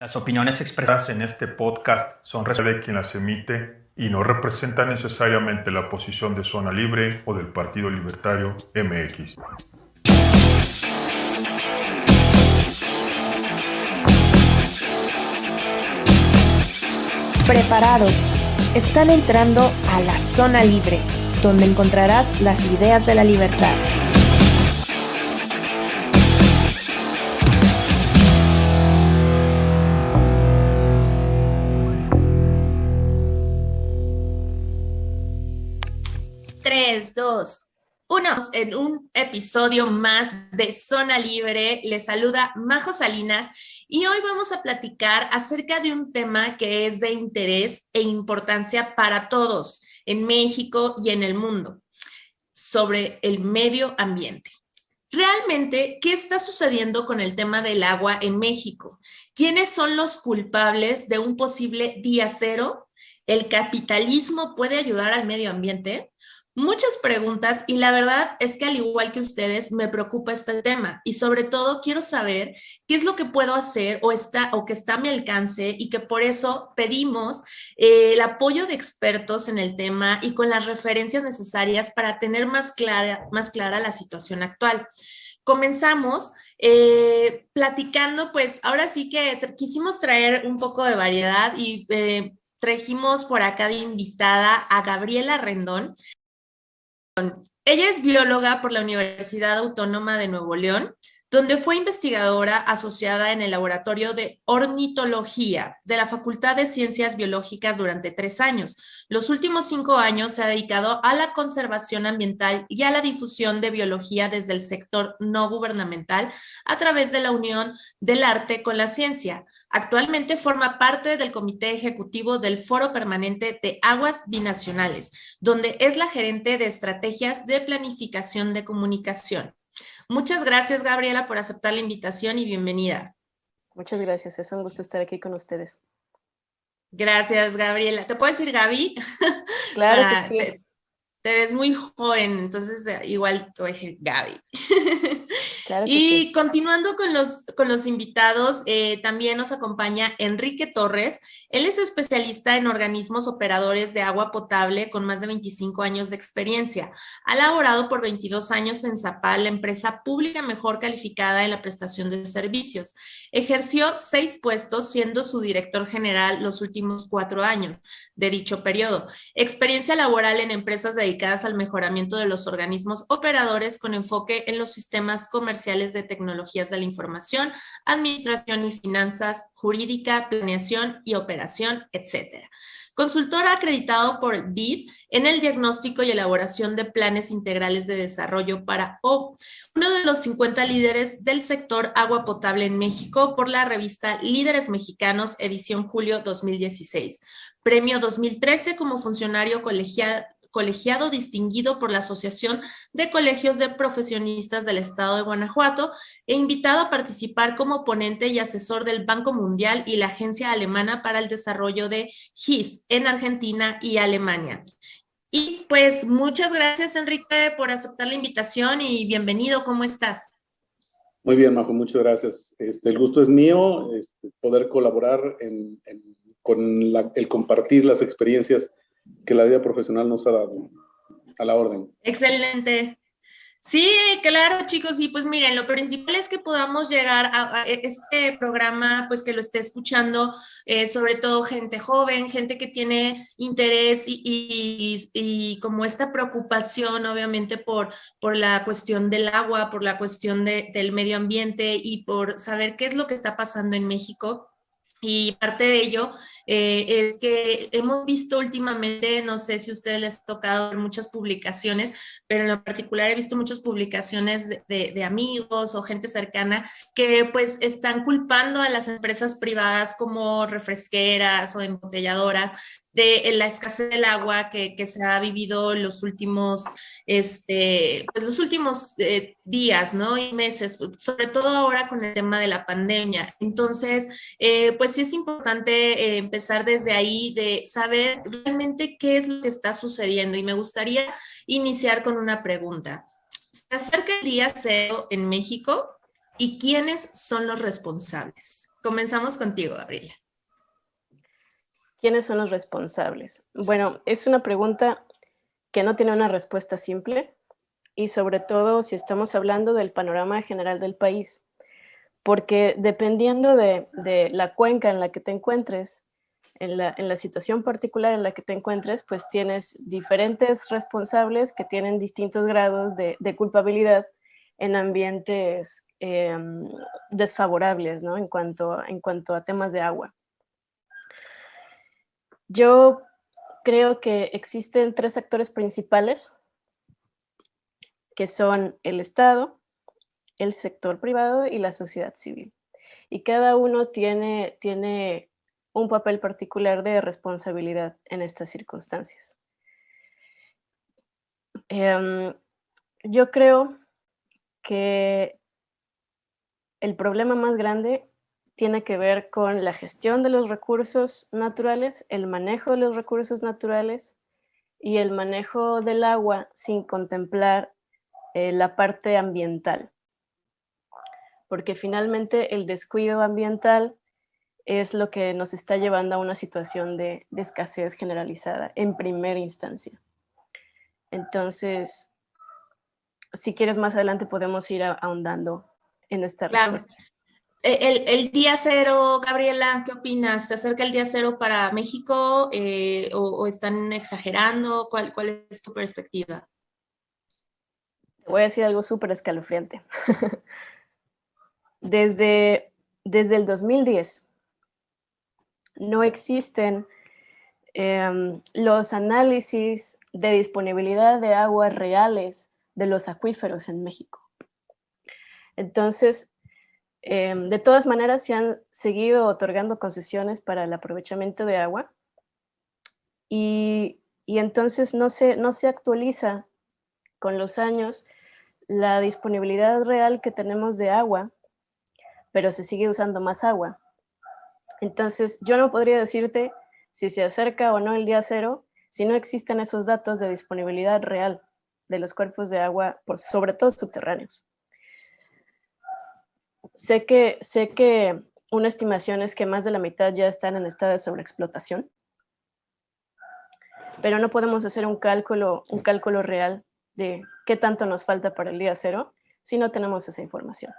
Las opiniones expresadas en este podcast son de quien las emite y no representan necesariamente la posición de Zona Libre o del Partido Libertario MX. Preparados, están entrando a la Zona Libre, donde encontrarás las ideas de la libertad. Tres, dos, uno. En un episodio más de Zona Libre, les saluda Majo Salinas y hoy vamos a platicar acerca de un tema que es de interés e importancia para todos en México y en el mundo, sobre el medio ambiente. Realmente, ¿qué está sucediendo con el tema del agua en México? ¿Quiénes son los culpables de un posible día cero? ¿El capitalismo puede ayudar al medio ambiente? Muchas preguntas y la verdad es que al igual que ustedes me preocupa este tema y sobre todo quiero saber qué es lo que puedo hacer o que está a mi alcance y que por eso pedimos el apoyo de expertos en el tema y con las referencias necesarias para tener más clara la situación actual. Comenzamos platicando, pues ahora sí que quisimos traer un poco de variedad y trajimos por acá de invitada a Gabriela Rendón. Ella es bióloga por la Universidad Autónoma de Nuevo León, donde fue investigadora asociada en el Laboratorio de Ornitología de la Facultad de Ciencias Biológicas durante 3 años. Los últimos 5 años se ha dedicado a la conservación ambiental y a la difusión de biología desde el sector no gubernamental a través de la unión del arte con la ciencia. Actualmente forma parte del Comité Ejecutivo del Foro Permanente de Aguas Binacionales, donde es la gerente de estrategias de planificación de comunicación. Muchas gracias, Gabriela, por aceptar la invitación y bienvenida. Muchas gracias, es un gusto estar aquí con ustedes. Gracias, Gabriela. ¿Te puedo decir Gaby? Claro que sí. Te ves muy joven, entonces igual te voy a decir Gaby. Claro que y sí. Continuando con los invitados, también nos acompaña Enrique Torres. Él es especialista en organismos operadores de agua potable con más de 25 años de experiencia. Ha laborado por 22 años en Zapal, la empresa pública mejor calificada en la prestación de servicios. Ejerció 6 puestos, siendo su director general los últimos 4 años de dicho periodo. Experiencia laboral en empresas dedicadas al mejoramiento de los organismos operadores con enfoque en los sistemas comerciales de tecnologías de la información, administración y finanzas, jurídica, planeación y operación, etc. Consultor acreditado por BID en el diagnóstico y elaboración de planes integrales de desarrollo para uno de los 50 líderes del sector agua potable en México por la revista Líderes Mexicanos, edición julio 2016. Premio 2013 como funcionario colegiado distinguido por la Asociación de Colegios de Profesionistas del Estado de Guanajuato e invitado a participar como ponente y asesor del Banco Mundial y la Agencia Alemana para el Desarrollo de GIS en Argentina y Alemania. Y pues muchas gracias, Enrique, por aceptar la invitación y bienvenido. ¿Cómo estás? Muy bien, Majo, muchas gracias. El gusto es mío, poder colaborar con el compartir las experiencias que la vida profesional nos ha dado. A la orden. Excelente. Sí, claro, chicos, y pues miren, lo principal es que podamos llegar a este programa, pues que lo esté escuchando, sobre todo gente joven, gente que tiene interés y como esta preocupación, obviamente, por la cuestión del agua, por la cuestión del medio ambiente y por saber qué es lo que está pasando en México. Y parte de ello es que hemos visto últimamente, no sé si a ustedes les ha tocado ver muchas publicaciones, pero en lo particular he visto muchas publicaciones de amigos o gente cercana que pues están culpando a las empresas privadas como refresqueras o embotelladoras de la escasez del agua que se ha vivido los últimos, pues los últimos días, ¿no? Y meses, sobre todo ahora con el tema de la pandemia. Entonces, pues sí es importante empezar desde ahí, de saber realmente qué es lo que está sucediendo. Y me gustaría iniciar con una pregunta. ¿Se acerca el día cero en México? ¿Y quiénes son los responsables? Comenzamos contigo, Gabriela. ¿Quiénes son los responsables? Bueno, es una pregunta que no tiene una respuesta simple y sobre todo si estamos hablando del panorama general del país, porque dependiendo de la cuenca en la que te encuentres, en la situación particular en la que te encuentres, pues tienes diferentes responsables que tienen distintos grados de culpabilidad en ambientes desfavorables, ¿no? En cuanto a temas de agua. Yo creo que existen 3 actores principales, que son el Estado, el sector privado y la sociedad civil. Y cada uno tiene un papel particular de responsabilidad en estas circunstancias. Yo creo que el problema más grande tiene que ver con la gestión de los recursos naturales, el manejo de los recursos naturales y el manejo del agua sin contemplar la parte ambiental. Porque finalmente el descuido ambiental es lo que nos está llevando a una situación de escasez generalizada en primera instancia. Entonces, si quieres más adelante podemos ir ahondando en esta respuesta. El día cero, Gabriela, ¿qué opinas? ¿Se acerca el día cero para México o están exagerando? ¿Cuál es tu perspectiva? Te voy a decir algo súper escalofriante. Desde el 2010 no existen los análisis de disponibilidad de aguas reales de los acuíferos en México. Entonces, de todas maneras se han seguido otorgando concesiones para el aprovechamiento de agua y entonces no se actualiza con los años la disponibilidad real que tenemos de agua, pero se sigue usando más agua. Entonces, yo no podría decirte si se acerca o no el día cero si no existen esos datos de disponibilidad real de los cuerpos de agua, sobre todo subterráneos. Sé que una estimación es que más de la mitad ya están en estado de sobreexplotación, pero no podemos hacer un cálculo real de qué tanto nos falta para el día cero si no tenemos esa información.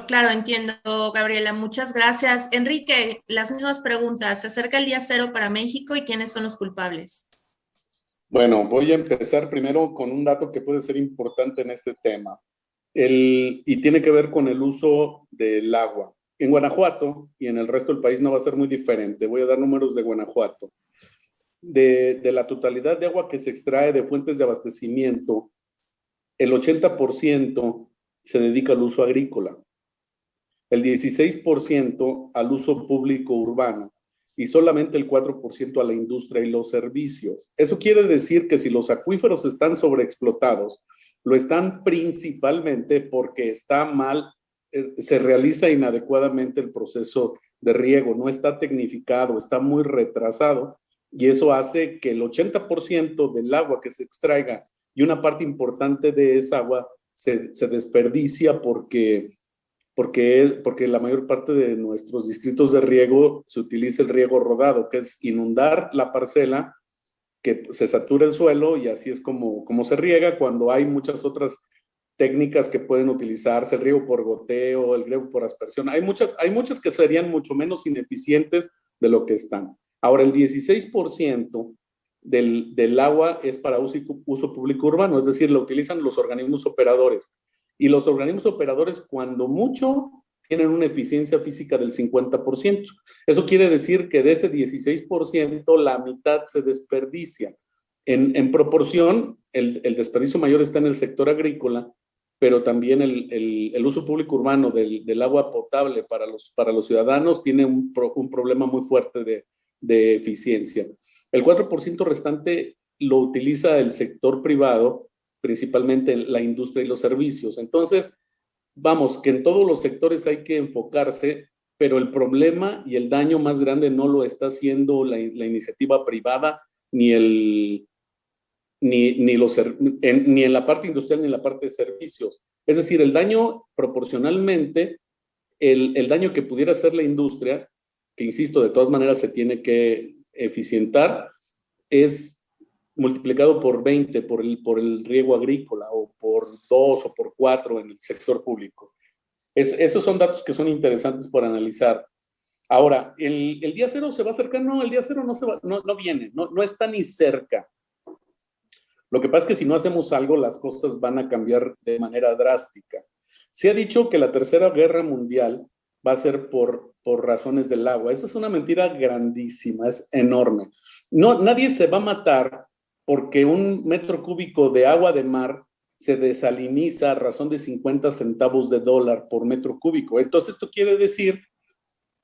Claro, entiendo, Gabriela. Muchas gracias. Enrique, las mismas preguntas. ¿Se acerca el día cero para México y quiénes son los culpables? Bueno, voy a empezar primero con un dato que puede ser importante en este tema. Y tiene que ver con el uso del agua. En Guanajuato y en el resto del país no va a ser muy diferente. Voy a dar números de Guanajuato. De la totalidad de agua que se extrae de fuentes de abastecimiento, el 80% se dedica al uso agrícola, el 16% al uso público urbano y solamente el 4% a la industria y los servicios. Eso quiere decir que si los acuíferos están sobreexplotados, lo están principalmente porque está mal, se realiza inadecuadamente el proceso de riego, no está tecnificado, está muy retrasado y eso hace que el 80% del agua que se extraiga y una parte importante de esa agua se desperdicia porque la mayor parte de nuestros distritos de riego se utiliza el riego rodado, que es inundar la parcela, que se satura el suelo y así es como se riega, cuando hay muchas otras técnicas que pueden utilizarse, el riego por goteo, el riego por aspersión. Hay muchas que serían mucho menos ineficientes de lo que están. Ahora, el 16% del agua es para uso público urbano, es decir, lo utilizan los organismos operadores. Y los organismos operadores, cuando mucho, tienen una eficiencia física del 50%. Eso quiere decir que de ese 16%, la mitad se desperdicia. En proporción, el desperdicio mayor está en el sector agrícola, pero también el uso público urbano del agua potable para los ciudadanos tiene un problema muy fuerte de eficiencia. El 4% restante lo utiliza el sector privado, principalmente la industria y los servicios. Entonces, vamos, que en todos los sectores hay que enfocarse, pero el problema y el daño más grande no lo está haciendo la iniciativa privada ni ni en la parte industrial ni en la parte de servicios. Es decir, el daño proporcionalmente, el daño que pudiera hacer la industria, que insisto, de todas maneras se tiene que eficientar, es multiplicado por 20 por el riego agrícola, o por 2 o por 4 en el sector público. Esos son datos que son interesantes por analizar. Ahora, ¿el día cero se va a acercar? No, el día cero no viene, no está ni cerca. Lo que pasa es que si no hacemos algo, las cosas van a cambiar de manera drástica. Se ha dicho que la Tercera Guerra Mundial va a ser por razones del agua. Eso es una mentira grandísima, es enorme. Nadie se va a matar porque un metro cúbico de agua de mar se desaliniza a razón de 50 centavos de dólar por metro cúbico. Entonces, esto quiere decir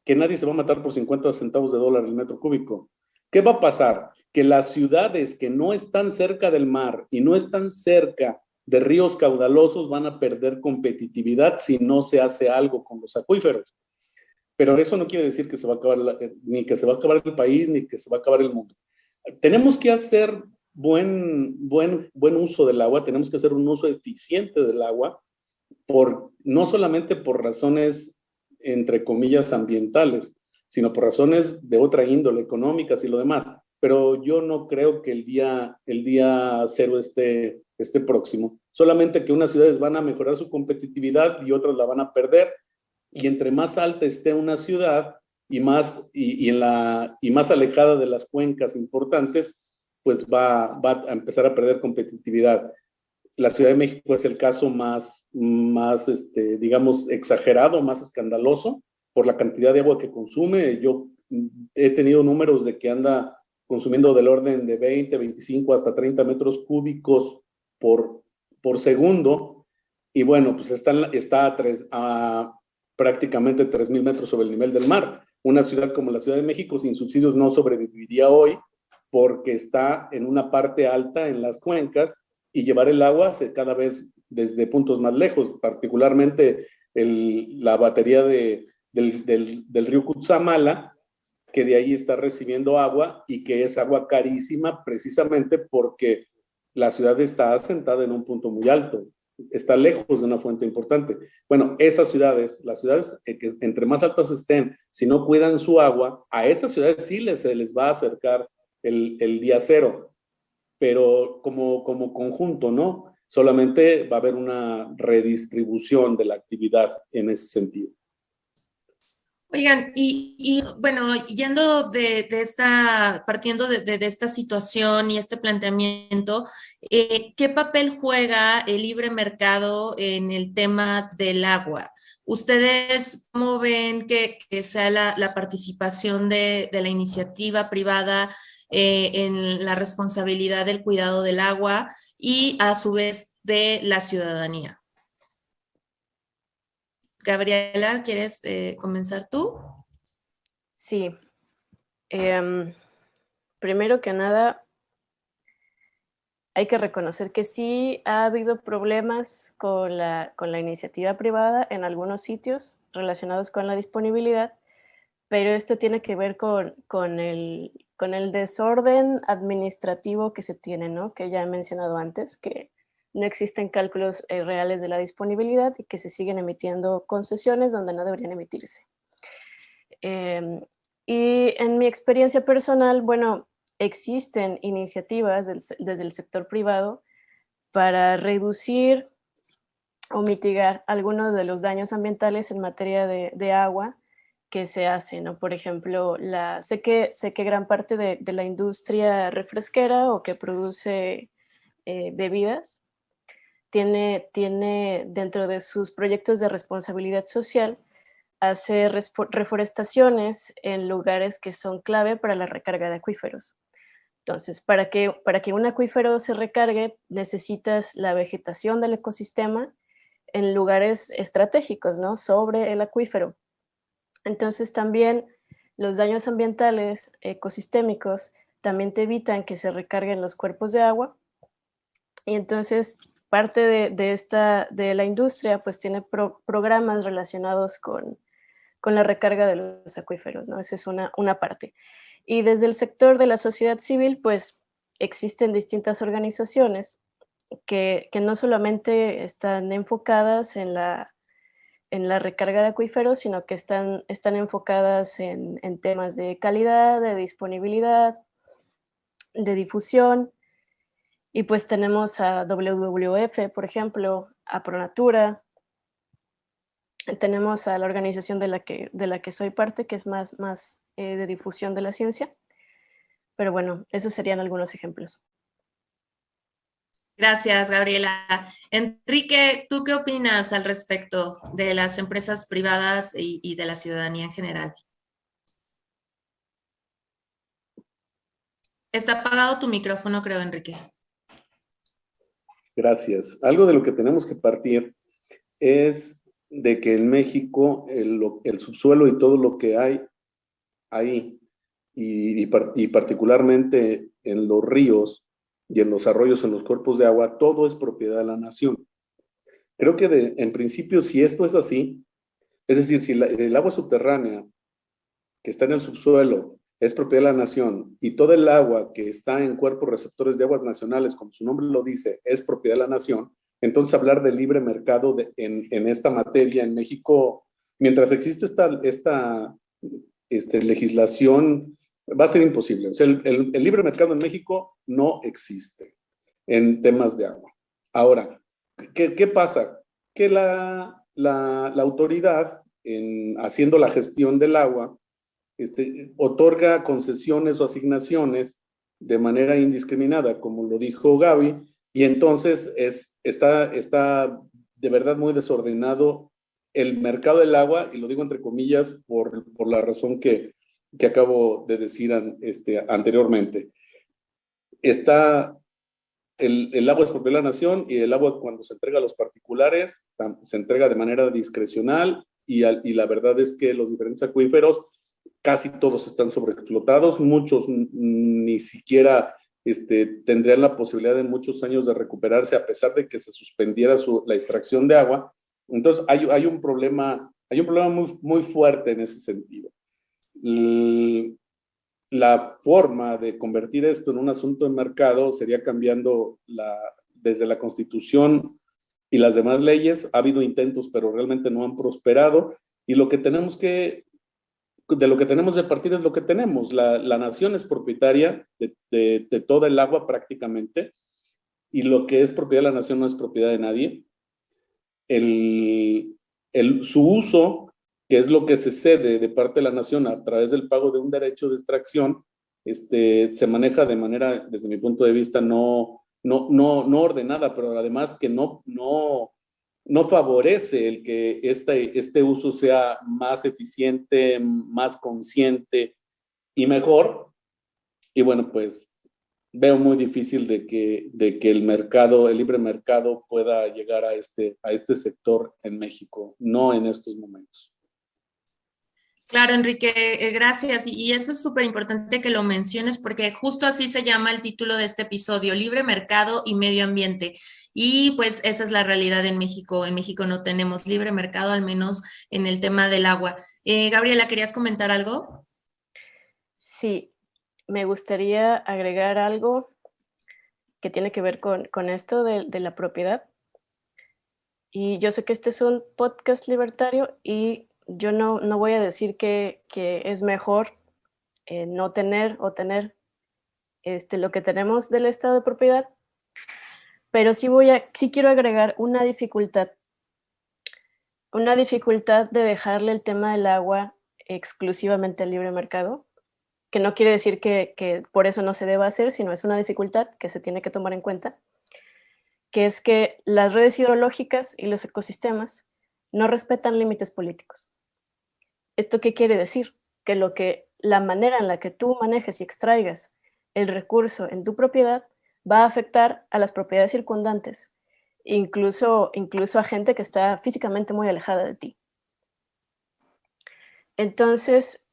que nadie se va a matar por 50 centavos de dólar el metro cúbico. ¿Qué va a pasar? Que las ciudades que no están cerca del mar y no están cerca de ríos caudalosos van a perder competitividad si no se hace algo con los acuíferos. Pero eso no quiere decir que se va a acabar ni que se va a acabar el país, ni que se va a acabar el mundo. Tenemos que hacer buen uso del agua, tenemos que hacer un uso eficiente del agua, no solamente por razones, entre comillas, ambientales, sino por razones de otra índole, económicas y lo demás. Pero yo no creo que el día cero esté próximo. Solamente que unas ciudades van a mejorar su competitividad y otras la van a perder. Y entre más alta esté una ciudad y más alejada de las cuencas importantes, pues va a empezar a perder competitividad. La Ciudad de México es el caso más digamos, exagerado, más escandaloso por la cantidad de agua que consume. Yo he tenido números de que anda consumiendo del orden de 20, 25 hasta 30 metros cúbicos por segundo. Y bueno, pues está a prácticamente 3,000 metros sobre el nivel del mar. Una ciudad como la Ciudad de México sin subsidios no sobreviviría hoy porque está en una parte alta en las cuencas y llevar el agua cada vez desde puntos más lejos, particularmente la batería del río Cutzamala, que de ahí está recibiendo agua y que es agua carísima precisamente porque la ciudad está asentada en un punto muy alto, está lejos de una fuente importante. Bueno, las ciudades que entre más altas estén, si no cuidan su agua, a esas ciudades sí se les va a acercar el día cero, pero como conjunto, ¿no? Solamente va a haber una redistribución de la actividad en ese sentido. Oigan, y bueno, partiendo de esta situación y este planteamiento, ¿qué papel juega el libre mercado en el tema del agua? ¿Ustedes cómo ven que sea la participación de la iniciativa privada en la responsabilidad del cuidado del agua y a su vez de la ciudadanía? Gabriela, ¿quieres comenzar tú? Sí. Primero que nada, hay que reconocer que sí ha habido problemas con la iniciativa privada en algunos sitios relacionados con la disponibilidad, pero esto tiene que ver con el desorden administrativo que se tiene, ¿no? Que ya he mencionado antes, que no existen cálculos reales de la disponibilidad y que se siguen emitiendo concesiones donde no deberían emitirse. Y en mi experiencia personal, bueno, existen iniciativas desde el sector privado para reducir o mitigar algunos de los daños ambientales en materia de agua que se hacen, ¿no? Por ejemplo, sé que gran parte de la industria refresquera o que produce bebidas tiene dentro de sus proyectos de responsabilidad social hacer reforestaciones en lugares que son clave para la recarga de acuíferos. Entonces, para que un acuífero se recargue, necesitas la vegetación del ecosistema en lugares estratégicos, ¿no? Sobre el acuífero. Entonces, también los daños ambientales ecosistémicos también te evitan que se recarguen los cuerpos de agua. Y entonces, parte de la industria, pues tiene programas relacionados con la recarga de los acuíferos, ¿no? Esa es una parte. Y desde el sector de la sociedad civil, pues existen distintas organizaciones que no solamente están enfocadas en la recarga de acuíferos, sino que están enfocadas en temas de calidad, de disponibilidad, de difusión. Y pues tenemos a WWF, por ejemplo, a ProNatura, tenemos a la organización de la que soy parte, que es más de difusión de la ciencia. Pero bueno, esos serían algunos ejemplos. Gracias, Gabriela. Enrique, ¿tú qué opinas al respecto de las empresas privadas y de la ciudadanía en general? Está apagado tu micrófono, creo, Enrique. Gracias. Algo de lo que tenemos que partir es de que en México el subsuelo y todo lo que hay ahí, y particularmente en los ríos y en los arroyos, en los cuerpos de agua, todo es propiedad de la nación. Creo que en principio, si esto es así, es decir, si el agua subterránea que está en el subsuelo es propiedad de la nación y todo el agua que está en cuerpos receptores de aguas nacionales, como su nombre lo dice, es propiedad de la nación, entonces hablar de libre mercado en esta materia en México, mientras existe esta legislación, va a ser imposible. O sea, el libre mercado en México no existe en temas de agua. Ahora, ¿qué pasa? Que la autoridad, haciendo la gestión del agua, otorga concesiones o asignaciones de manera indiscriminada, como lo dijo Gaby, y entonces está de verdad muy desordenado el mercado del agua, y lo digo entre comillas por la razón que acabo de decir anteriormente. El agua es propiedad de la nación, y el agua, cuando se entrega a los particulares, se entrega de manera discrecional, y la verdad es que los diferentes acuíferos casi todos están sobreexplotados, muchos ni siquiera tendrían la posibilidad en muchos años de recuperarse, a pesar de que se suspendiera la extracción de agua. Entonces hay un problema muy, muy fuerte en ese sentido. La forma de convertir esto en un asunto de mercado sería cambiando desde la Constitución y las demás leyes. Ha habido intentos, pero realmente no han prosperado, y de lo que tenemos de partir es lo que tenemos. La nación es propietaria de toda el agua prácticamente, y lo que es propiedad de la nación no es propiedad de nadie. Su uso, que es lo que se cede de parte de la nación a través del pago de un derecho de extracción, se maneja de manera, desde mi punto de vista, no ordenada, pero además que no favorece el que este uso sea más eficiente, más consciente y mejor. Y bueno, pues veo muy difícil de que el libre mercado pueda llegar a este sector en México, no en estos momentos. Claro, Enrique, gracias. Y eso es súper importante que lo menciones, porque justo así se llama el título de este episodio: Libre Mercado y Medio Ambiente. Y pues esa es la realidad en México. En México no tenemos libre mercado, al menos en el tema del agua. Gabriela, ¿querías comentar algo? Sí, me gustaría agregar algo que tiene que ver con esto de la propiedad. Y yo sé que este es un podcast libertario, y yo no voy a decir que es mejor no tener o tener lo que tenemos del estado de propiedad, pero sí quiero agregar una dificultad de dejarle el tema del agua exclusivamente al libre mercado, que no quiere decir que por eso no se deba hacer, sino es una dificultad que se tiene que tomar en cuenta, que es que las redes hidrológicas y los ecosistemas no respetan límites políticos. ¿Esto qué quiere decir? Que la manera en la que tú manejes y extraigas el recurso en tu propiedad va a afectar a las propiedades circundantes, incluso a gente que está físicamente muy alejada de ti. Entonces,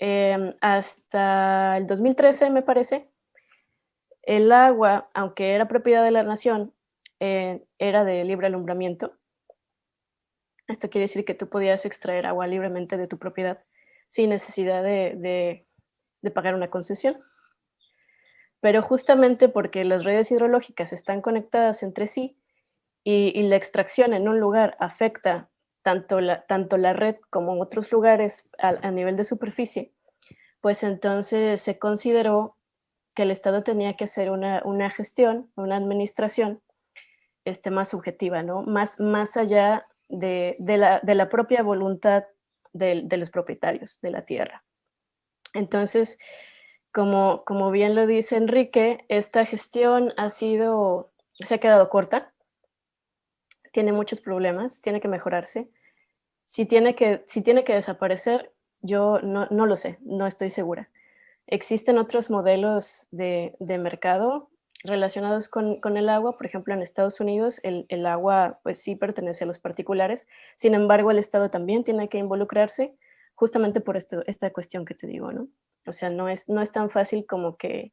hasta el 2013, me parece, el agua, aunque era propiedad de la nación, era de libre alumbramiento. Esto quiere decir que tú podías extraer agua libremente de tu propiedad sin necesidad de pagar una concesión. pero justamente porque las redes hidrológicas están conectadas entre sí y la extracción en un lugar afecta tanto la red como otros lugares a nivel de superficie, pues entonces se consideró que el Estado tenía que hacer una gestión, una administración más subjetiva, ¿no? Más allá de la propia voluntad de los propietarios de la tierra. Entonces, como bien lo dice Enrique, esta gestión se ha quedado corta, tiene muchos problemas, tiene que mejorarse. Si tiene que desaparecer, yo no lo sé, no estoy segura. Existen otros modelos de mercado relacionados con el agua. Por ejemplo, en Estados Unidos el agua pues sí pertenece a los particulares. Sin embargo, el Estado también tiene que involucrarse justamente por esta cuestión que te digo, ¿no? O sea, no es tan fácil como que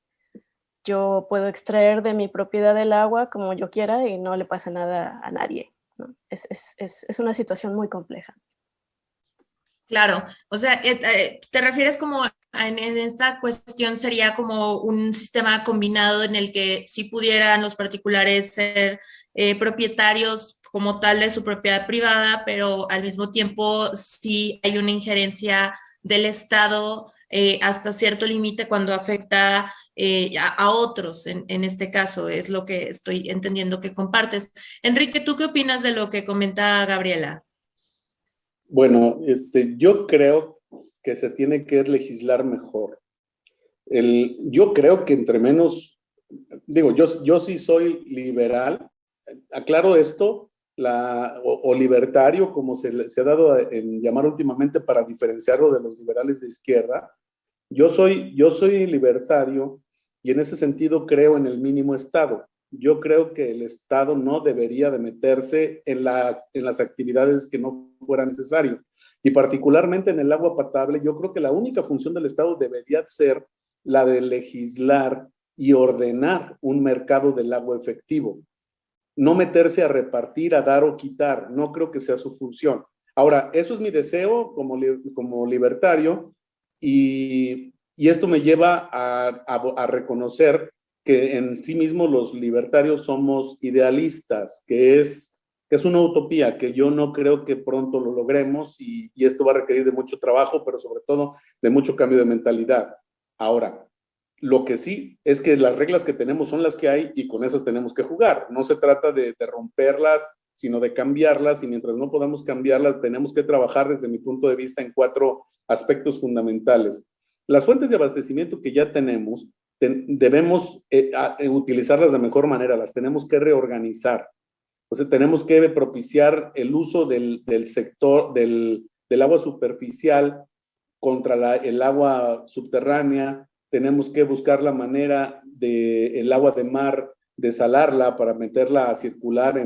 yo puedo extraer de mi propiedad el agua como yo quiera y no le pasa nada a nadie, ¿no? Es una situación muy compleja. Claro, o sea, te refieres como en esta cuestión sería como un sistema combinado en el que sí pudieran los particulares ser propietarios como tal de su propiedad privada, pero al mismo tiempo sí hay una injerencia del Estado hasta cierto límite cuando afecta a otros, en este caso, es lo que estoy entendiendo que compartes. Enrique, ¿tú qué opinas de lo que comenta Gabriela? Bueno, yo creo que se tiene que legislar mejor. Yo creo que entre menos, digo, yo sí soy liberal, aclaro esto, o libertario, como se ha dado en llamar últimamente para diferenciarlo de los liberales de izquierda. Yo soy libertario y en ese sentido creo en el mínimo Estado. Yo creo que el Estado no debería de meterse en las actividades que no fuera necesario. Y particularmente en el agua potable, yo creo que la única función del Estado debería ser la de legislar y ordenar un mercado del agua efectivo. No meterse a repartir, a dar o quitar. No creo que sea su función. Ahora, eso es mi deseo como libertario y esto me lleva a reconocer que en sí mismo los libertarios somos idealistas, que es una utopía, que yo no creo que pronto lo logremos y esto va a requerir de mucho trabajo, pero sobre todo de mucho cambio de mentalidad. Ahora, lo que sí es que las reglas que tenemos son las que hay y con esas tenemos que jugar. No se trata de romperlas, sino de cambiarlas y mientras no podamos cambiarlas, tenemos que trabajar desde mi punto de vista en 4 aspectos fundamentales. Las fuentes de abastecimiento que ya tenemos, debemos utilizarlas de mejor manera, las tenemos que reorganizar. O sea, tenemos que propiciar el uso del sector del agua superficial contra el agua subterránea. Tenemos que buscar la manera del agua de mar, desalarla para meterla a circular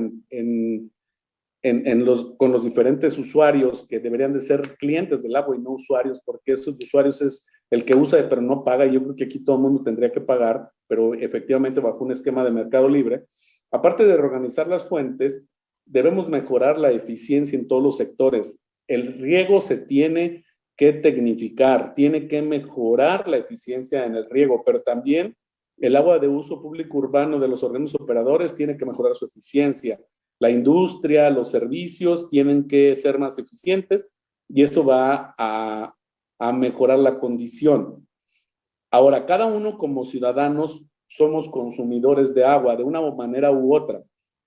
con los diferentes usuarios que deberían de ser clientes del agua y no usuarios, porque esos usuarios es el que usa pero no paga. Yo creo que aquí todo el mundo tendría que pagar, pero efectivamente bajo un esquema de mercado libre. Aparte de reorganizar las fuentes, debemos mejorar la eficiencia en todos los sectores. El riego se tiene que tecnificar, tiene que mejorar la eficiencia en el riego, pero también el agua de uso público urbano de los organismos operadores tiene que mejorar su eficiencia. La industria, los servicios tienen que ser más eficientes y eso va a mejorar la condición. Ahora, cada uno como ciudadanos somos consumidores de agua de una manera u otra.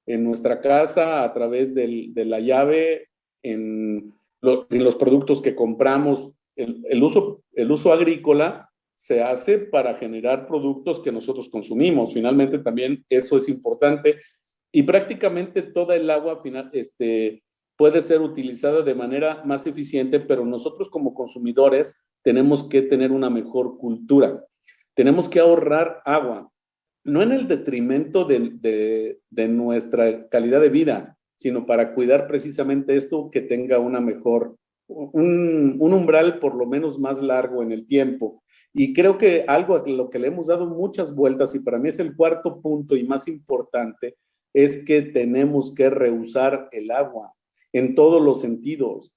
En nuestra casa, a través de la llave, en los productos que compramos, el uso agrícola se hace para generar productos que nosotros consumimos. Finalmente también eso es importante y prácticamente toda el agua puede ser utilizada de manera más eficiente, pero nosotros como consumidores tenemos que tener una mejor cultura. Tenemos que ahorrar agua, no en el detrimento de nuestra calidad de vida, sino para cuidar precisamente esto, que tenga una mejor, un umbral por lo menos más largo en el tiempo. Y creo que algo a lo que le hemos dado muchas vueltas, y para mí es el 4º punto y más importante, es que tenemos que reusar el agua en todos los sentidos.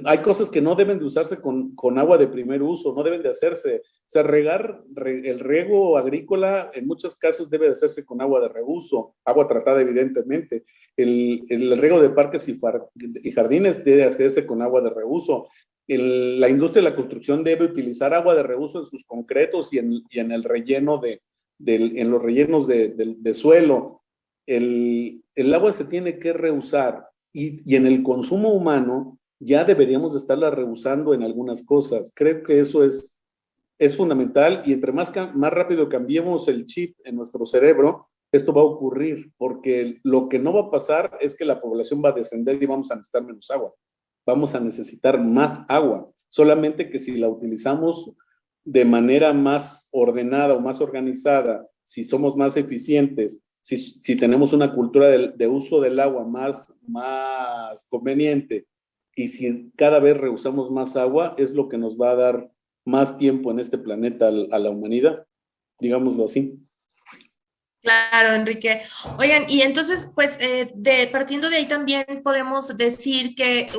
Hay cosas que no deben de usarse con agua de primer uso, no deben de hacerse. O sea, el riego agrícola en muchos casos debe de hacerse con agua de reuso, agua tratada evidentemente. El riego de parques y jardines debe hacerse con agua de reuso. La industria de la construcción debe utilizar agua de reuso en sus concretos y en el relleno en los rellenos de suelo. El agua se tiene que reusar y en el consumo humano ya deberíamos de estarla reusando en algunas cosas. Creo que eso es fundamental y entre más rápido cambiemos el chip en nuestro cerebro, esto va a ocurrir, porque lo que no va a pasar es que la población va a descender y vamos a necesitar menos agua. Vamos a necesitar más agua, solamente que si la utilizamos de manera más ordenada o más organizada, si somos más eficientes, si tenemos una cultura de uso del agua más conveniente, y si cada vez reusamos más agua, es lo que nos va a dar más tiempo en este planeta a la humanidad, digámoslo así. Claro, Enrique. Oigan, y entonces, pues, partiendo de ahí también podemos decir que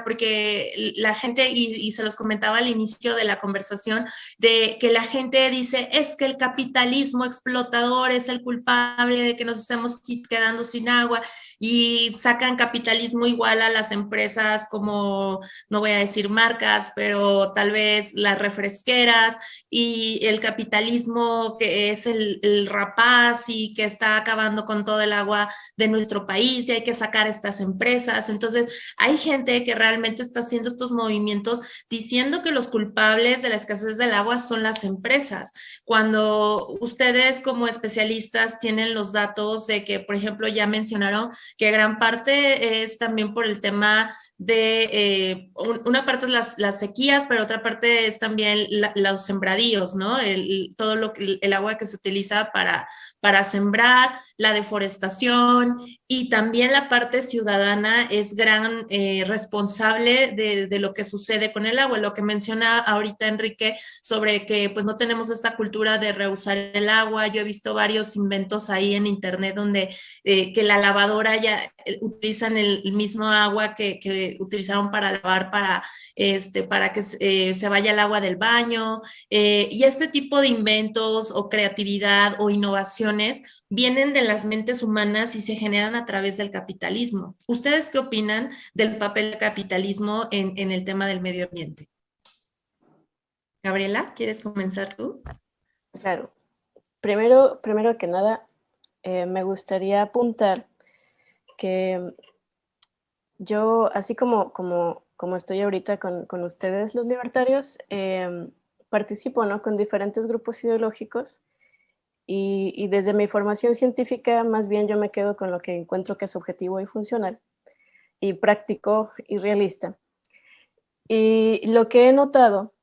porque la gente, y se los comentaba al inicio de la conversación, de que la gente dice, es que el capitalismo explotador es el culpable de que nos estemos quedando sin agua, y sacan capitalismo igual a las empresas como, no voy a decir marcas, pero tal vez las refresqueras, y el capitalismo que es el rapaz, y que está acabando con todo el agua de nuestro país y hay que sacar estas empresas. Entonces, hay gente que realmente está haciendo estos movimientos diciendo que los culpables de la escasez del agua son las empresas. Cuando ustedes como especialistas tienen los datos de que, por ejemplo, ya mencionaron que gran parte es también por el tema de, una parte es las sequías, pero otra parte es también los sembradíos, ¿no? Todo el agua que se utiliza para sembrar, la deforestación, y también la parte ciudadana es gran responsable de lo que sucede con el agua. Lo que menciona ahorita Enrique sobre que pues no tenemos esta cultura de reusar el agua. Yo he visto varios inventos ahí en internet donde que la lavadora ya utilizan el mismo agua que utilizaron para lavar para que se vaya el agua del baño, y este tipo de inventos o creatividad o innovaciones vienen de las mentes humanas y se generan a través del capitalismo. ¿Ustedes qué opinan del papel del capitalismo en el tema del medio ambiente? Gabriela, ¿quieres comenzar tú? Claro. Primero que nada, me gustaría apuntar que yo, así como estoy ahorita con ustedes, los libertarios, participo, ¿no?, con diferentes grupos ideológicos y desde mi formación científica, más bien yo me quedo con lo que encuentro que es objetivo y funcional y práctico y realista. Y lo que he notado,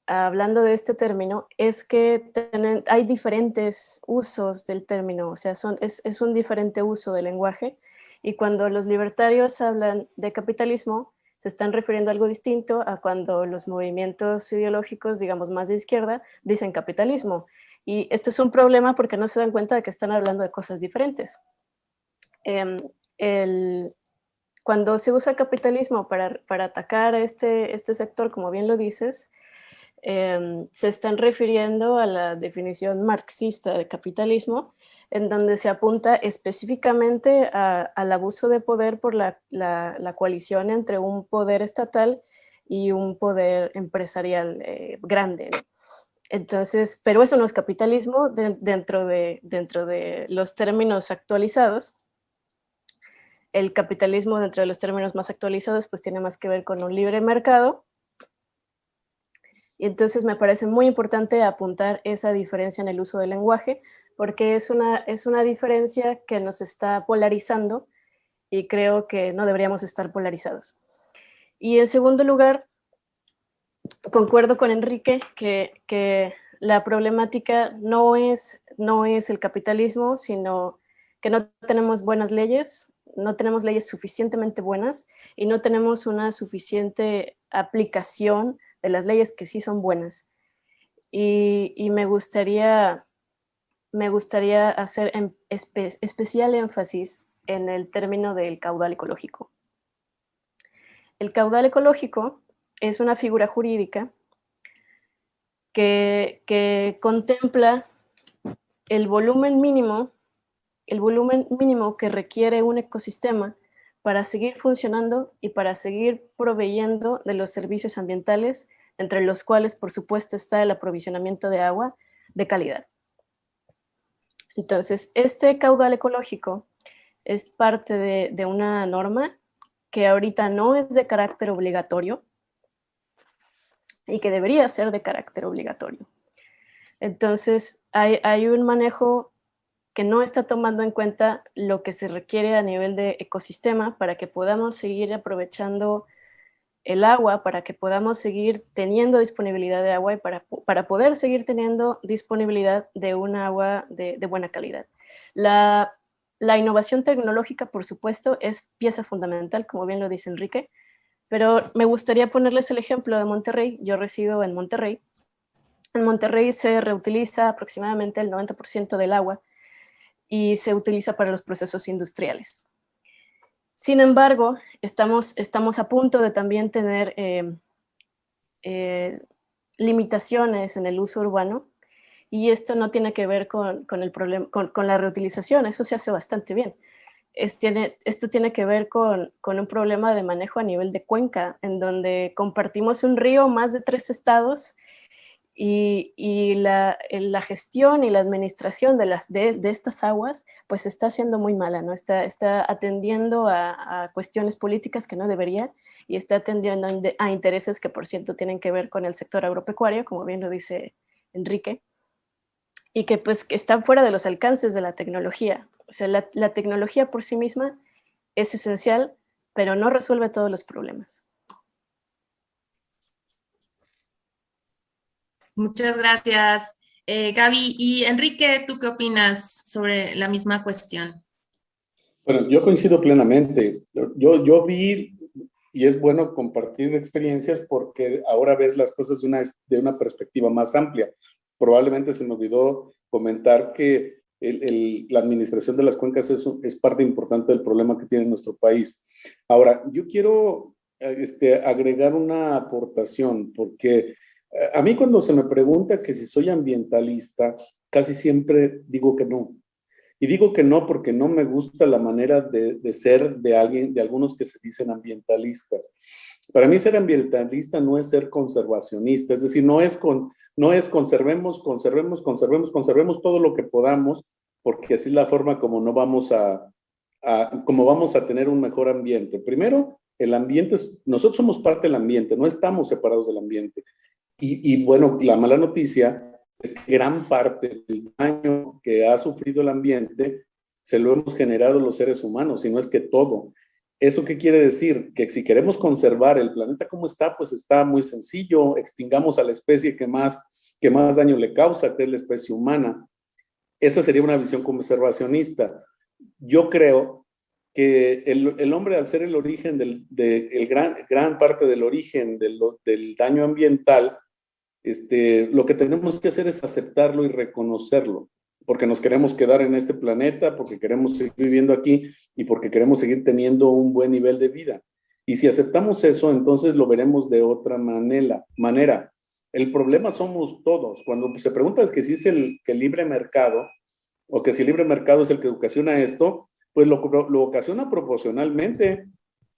hablando de este término, es que hay diferentes usos del término, o sea, es un diferente uso del lenguaje, y cuando los libertarios hablan de capitalismo, se están refiriendo a algo distinto a cuando los movimientos ideológicos, digamos, más de izquierda, dicen capitalismo. Y esto es un problema porque no se dan cuenta de que están hablando de cosas diferentes. Cuando se usa capitalismo para atacar a este sector, como bien lo dices, se están refiriendo a la definición marxista de capitalismo, en donde se apunta específicamente al abuso de poder por la coalición entre un poder estatal y un poder empresarial grande, ¿no? Entonces, pero eso no es capitalismo dentro de los términos actualizados. El capitalismo, dentro de los términos más actualizados, pues tiene más que ver con un libre mercado. Y entonces me parece muy importante apuntar esa diferencia en el uso del lenguaje, porque es una diferencia que nos está polarizando y creo que no deberíamos estar polarizados. Y en segundo lugar, concuerdo con Enrique que la problemática no es el capitalismo, sino que no tenemos buenas leyes, no tenemos leyes suficientemente buenas y no tenemos una suficiente aplicación de las leyes que sí son buenas. Y me gustaría hacer especial énfasis en el término del caudal ecológico. El caudal ecológico es una figura jurídica que contempla el volumen mínimo que requiere un ecosistema para seguir funcionando y para seguir proveyendo de los servicios ambientales, entre los cuales, por supuesto, está el aprovisionamiento de agua de calidad. Entonces, este caudal ecológico es parte de una norma que ahorita no es de carácter obligatorio y que debería ser de carácter obligatorio. Entonces, hay un manejo que no está tomando en cuenta lo que se requiere a nivel de ecosistema para que podamos seguir aprovechando el agua, para que podamos seguir teniendo disponibilidad de agua y para poder seguir teniendo disponibilidad de un agua de buena calidad. La innovación tecnológica, por supuesto, es pieza fundamental, como bien lo dice Enrique, pero me gustaría ponerles el ejemplo de Monterrey. Yo resido en Monterrey. En Monterrey se reutiliza aproximadamente el 90% del agua y se utiliza para los procesos industriales. Sin embargo, estamos a punto de también tener limitaciones en el uso urbano, y esto no tiene que ver con el problema, con la reutilización, eso se hace bastante bien. Esto tiene que ver con un problema de manejo a nivel de cuenca, en donde compartimos un río más de 3 estados, y la gestión y la administración de estas aguas pues está siendo muy mala, ¿no? Está atendiendo a cuestiones políticas que no debería, y está atendiendo a intereses que, por cierto, tienen que ver con el sector agropecuario, como bien lo dice Enrique, y que pues que están fuera de los alcances de la tecnología. O sea, la tecnología por sí misma es esencial, pero no resuelve todos los problemas. Muchas gracias, Gaby. Y Enrique, ¿tú qué opinas sobre la misma cuestión? Bueno, yo coincido plenamente. Yo vi, y es bueno compartir experiencias porque ahora ves las cosas de una perspectiva más amplia. Probablemente se me olvidó comentar que la administración de las cuencas es parte importante del problema que tiene nuestro país. Ahora, yo quiero agregar una aportación, porque a mí cuando se me pregunta que si soy ambientalista, casi siempre digo que no. Y digo que no porque no me gusta la manera de ser de algunos que se dicen ambientalistas. Para mí ser ambientalista no es ser conservacionista, es decir, no es conservemos todo lo que podamos, porque así es la forma como no vamos como vamos a tener un mejor ambiente. Primero, el ambiente, nosotros somos parte del ambiente, no estamos separados del ambiente. Y bueno, la mala noticia es que gran parte del daño que ha sufrido el ambiente se lo hemos generado los seres humanos, si no es que todo. ¿Eso qué quiere decir? Que si queremos conservar el planeta como está, pues está muy sencillo, extingamos a la especie que más daño le causa, que es la especie humana. Esa sería una visión conservacionista. Yo creo que el hombre, al ser el origen gran parte del origen del daño ambiental, lo que tenemos que hacer es aceptarlo y reconocerlo, porque nos queremos quedar en este planeta, porque queremos seguir viviendo aquí y porque queremos seguir teniendo un buen nivel de vida. Y si aceptamos eso, entonces lo veremos de otra manera. El problema somos todos. Cuando se pregunta es que si es que el libre mercado, o que si el libre mercado es el que ocasiona esto, pues lo ocasiona proporcionalmente.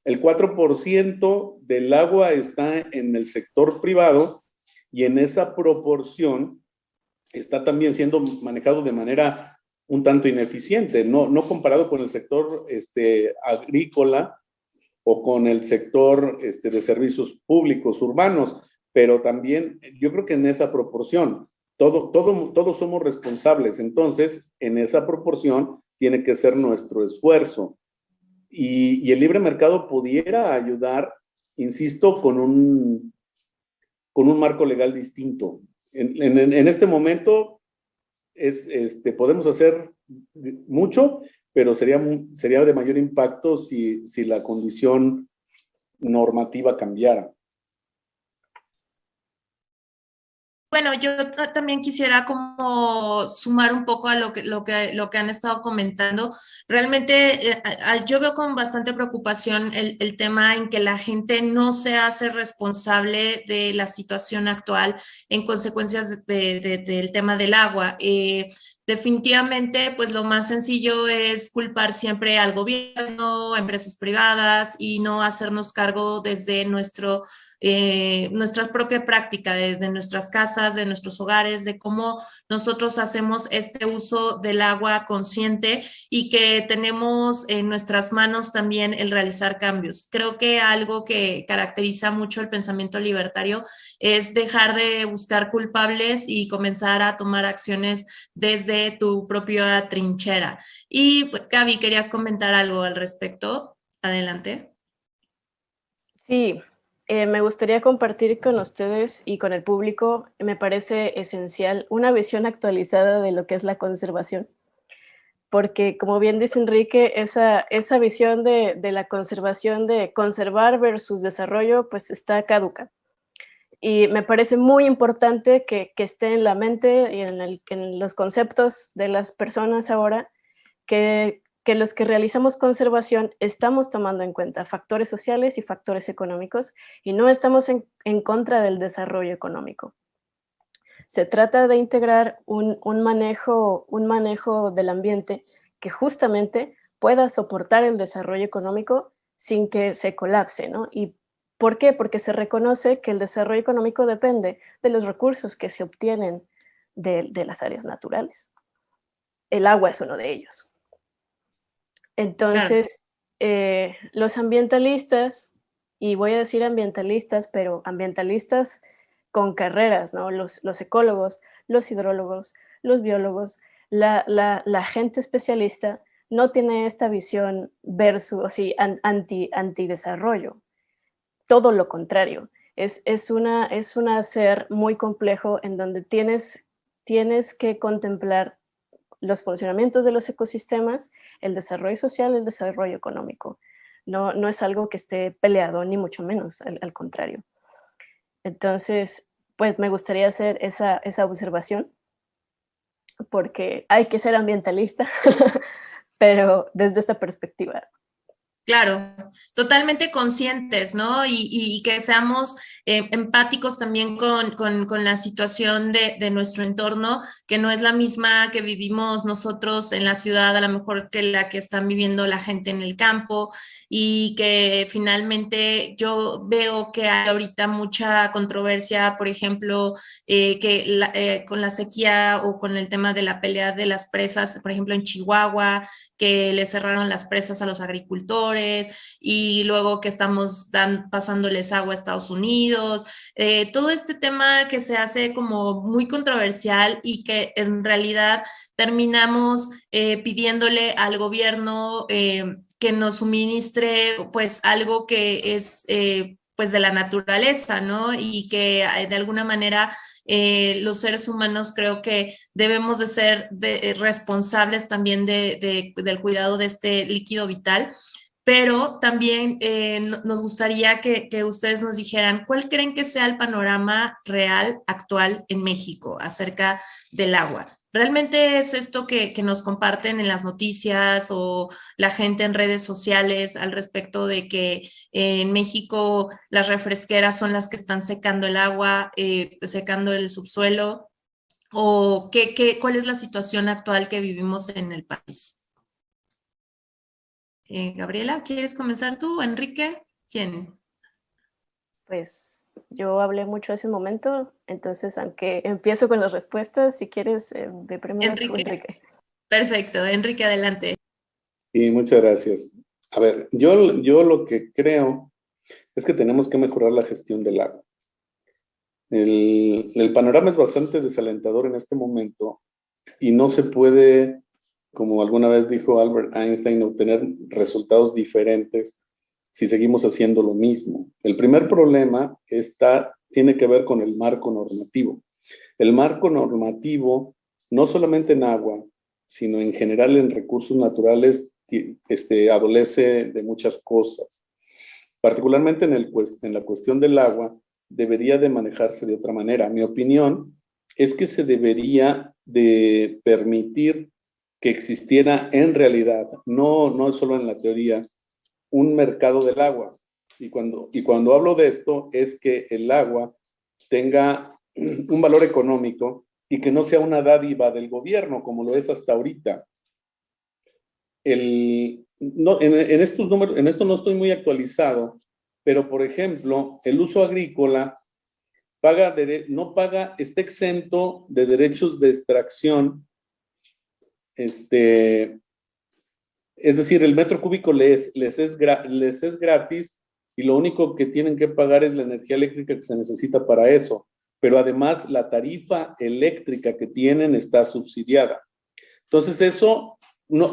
El 4% del agua está en el sector privado, y en esa proporción está también siendo manejado de manera un tanto ineficiente, no comparado con el sector agrícola o con el sector de servicios públicos urbanos, pero también yo creo que en esa proporción todos somos responsables. Entonces en esa proporción tiene que ser nuestro esfuerzo, y el libre mercado pudiera ayudar, insisto, con un marco legal distinto. En este momento podemos hacer mucho, pero sería de mayor impacto si la condición normativa cambiara. Bueno, yo también quisiera como sumar un poco a lo que han estado comentando. Realmente yo veo con bastante preocupación el tema en que la gente no se hace responsable de la situación actual en consecuencias del tema del agua. Definitivamente, pues lo más sencillo es culpar siempre al gobierno, a empresas privadas y no hacernos cargo desde nuestra propia práctica, de nuestras casas, de nuestros hogares, de cómo nosotros hacemos este uso del agua consciente y que tenemos en nuestras manos también el realizar cambios. Creo que algo que caracteriza mucho el pensamiento libertario es dejar de buscar culpables y comenzar a tomar acciones desde tu propia trinchera. Y pues, Gaby, ¿querías comentar algo al respecto? Adelante. Sí, me gustaría compartir con ustedes y con el público, me parece esencial, una visión actualizada de lo que es la conservación. Porque, como bien dice Enrique, esa visión de la conservación, de conservar versus desarrollo, pues está caduca. Y me parece muy importante que esté en la mente y en los conceptos de las personas ahora, que los que realizamos conservación estamos tomando en cuenta factores sociales y factores económicos y no estamos en contra del desarrollo económico. Se trata de integrar un manejo del ambiente que justamente pueda soportar el desarrollo económico sin que se colapse, ¿no? ¿Y por qué? Porque se reconoce que el desarrollo económico depende de los recursos que se obtienen de las áreas naturales. El agua es uno de ellos. Claro. Entonces, los ambientalistas, y voy a decir ambientalistas, pero ambientalistas con carreras, ¿no? Los ecólogos, los hidrólogos, los biólogos, la gente especialista no tiene esta visión versus, así, antidesarrollo. Todo lo contrario. Es un hacer muy complejo en donde tienes que contemplar los funcionamientos de los ecosistemas, el desarrollo social, el desarrollo económico. No es algo que esté peleado, ni mucho menos, al contrario. Entonces, pues me gustaría hacer esa observación, porque hay que ser ambientalista, pero desde esta perspectiva. Claro, totalmente conscientes, ¿no? Y que seamos empáticos también con la situación de nuestro entorno, que no es la misma que vivimos nosotros en la ciudad, a lo mejor que la que están viviendo la gente en el campo, y que finalmente yo veo que hay ahorita mucha controversia, por ejemplo, con la sequía o con el tema de la pelea de las presas, por ejemplo, en Chihuahua, que le cerraron las presas a los agricultores y luego que estamos pasándoles agua a Estados Unidos. Todo este tema que se hace como muy controversial y que en realidad terminamos pidiéndole al gobierno que nos suministre pues algo que es pues de la naturaleza, ¿no? Y que de alguna manera los seres humanos creo que debemos de ser responsables también del cuidado de este líquido vital, pero también nos gustaría que ustedes nos dijeran cuál creen que sea el panorama real actual en México acerca del agua. ¿Realmente es esto que nos comparten en las noticias o la gente en redes sociales al respecto de que en México las refresqueras son las que están secando el agua, secando el subsuelo? ¿O cuál es la situación actual que vivimos en el país? Gabriela, ¿quieres comenzar tú? ¿Enrique? ¿Quién? Pues yo hablé mucho hace un momento, entonces aunque empiezo con las respuestas, si quieres, ve primero tú, Enrique. Enrique. Perfecto, Enrique, adelante. Sí, muchas gracias. A ver, yo lo que creo es que tenemos que mejorar la gestión del agua. El panorama es bastante desalentador en este momento y no se puede, como alguna vez dijo Albert Einstein, obtener resultados diferentes si seguimos haciendo lo mismo. El primer problema tiene que ver con el marco normativo. El marco normativo, no solamente en agua, sino en general en recursos naturales, adolece de muchas cosas. Particularmente en la cuestión del agua, debería de manejarse de otra manera. Mi opinión es que se debería de permitir que existiera en realidad, no solo en la teoría, un mercado del agua. Y cuando hablo de esto es que el agua tenga un valor económico y que no sea una dádiva del gobierno como lo es hasta ahorita. En estos números, en esto no estoy muy actualizado, pero por ejemplo, el uso agrícola está exento de derechos de extracción. Es decir, el metro cúbico les es gratis y lo único que tienen que pagar es la energía eléctrica que se necesita para eso. Pero además la tarifa eléctrica que tienen está subsidiada. Entonces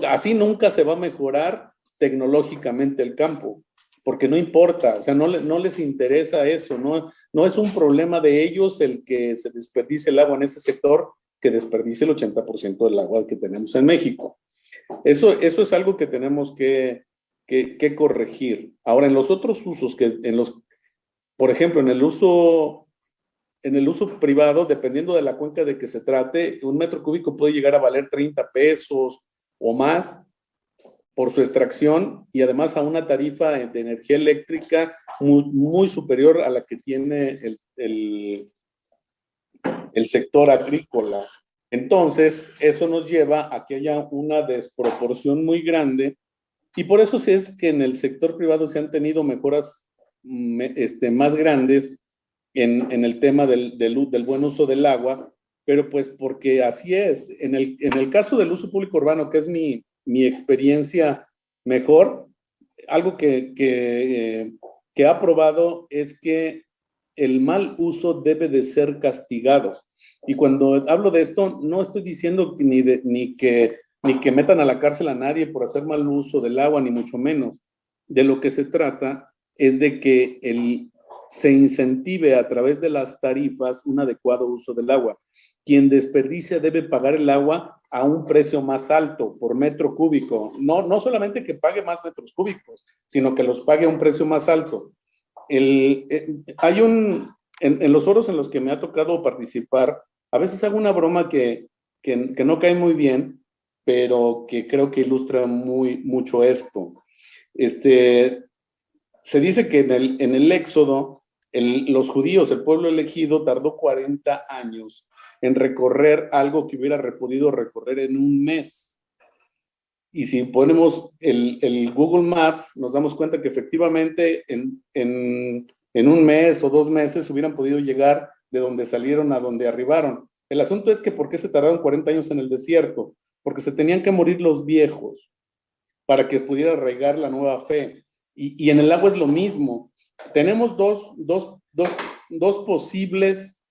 así nunca se va a mejorar tecnológicamente el campo, porque no importa, o sea, no les interesa eso, no es un problema de ellos el que se desperdicie el agua en ese sector, que desperdicie el 80% del agua que tenemos en México. Eso es algo que tenemos que corregir. Ahora, en los otros usos, por ejemplo, en el uso privado, dependiendo de la cuenca de que se trate, un metro cúbico puede llegar a valer 30 pesos o más por su extracción y además a una tarifa de energía eléctrica muy, muy superior a la que tiene el sector agrícola. Entonces, eso nos lleva a que haya una desproporción muy grande y por eso sí es que en el sector privado se han tenido mejoras más grandes en el tema del buen uso del agua, pero pues porque así es. En el caso del uso público urbano, que es mi experiencia mejor, algo que ha probado es que el mal uso debe de ser castigado. Y cuando hablo de esto, no estoy diciendo ni que metan a la cárcel a nadie por hacer mal uso del agua, ni mucho menos. De lo que se trata es de que se incentive a través de las tarifas un adecuado uso del agua. Quien desperdicia debe pagar el agua a un precio más alto por metro cúbico. No solamente que pague más metros cúbicos, sino que los pague a un precio más alto. En los foros en los que me ha tocado participar, a veces hago una broma que no cae muy bien, pero que creo que ilustra mucho esto. Se dice que en el Éxodo, los judíos, el pueblo elegido, tardó 40 años en recorrer algo que hubiera podido recorrer en un mes. Y si ponemos el Google Maps, nos damos cuenta que efectivamente en un mes o 2 meses hubieran podido llegar de donde salieron a donde arribaron. El asunto es que ¿por qué se tardaron 40 años en el desierto? Porque se tenían que morir los viejos para que pudiera arraigar la nueva fe. Y en el agua es lo mismo. Tenemos dos posibles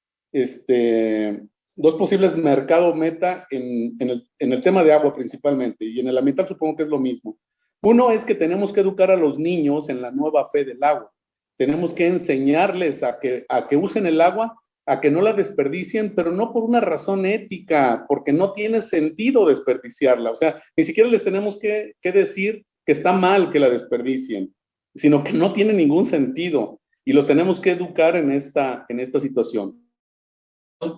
mercado meta en el tema de agua principalmente, y en el ambiental supongo que es lo mismo. Uno es que tenemos que educar a los niños en la nueva fe del agua. Tenemos que enseñarles a que usen el agua, a que no la desperdicien, pero no por una razón ética, porque no tiene sentido desperdiciarla. O sea, ni siquiera les tenemos que decir que está mal que la desperdicien, sino que no tiene ningún sentido y los tenemos que educar en esta situación.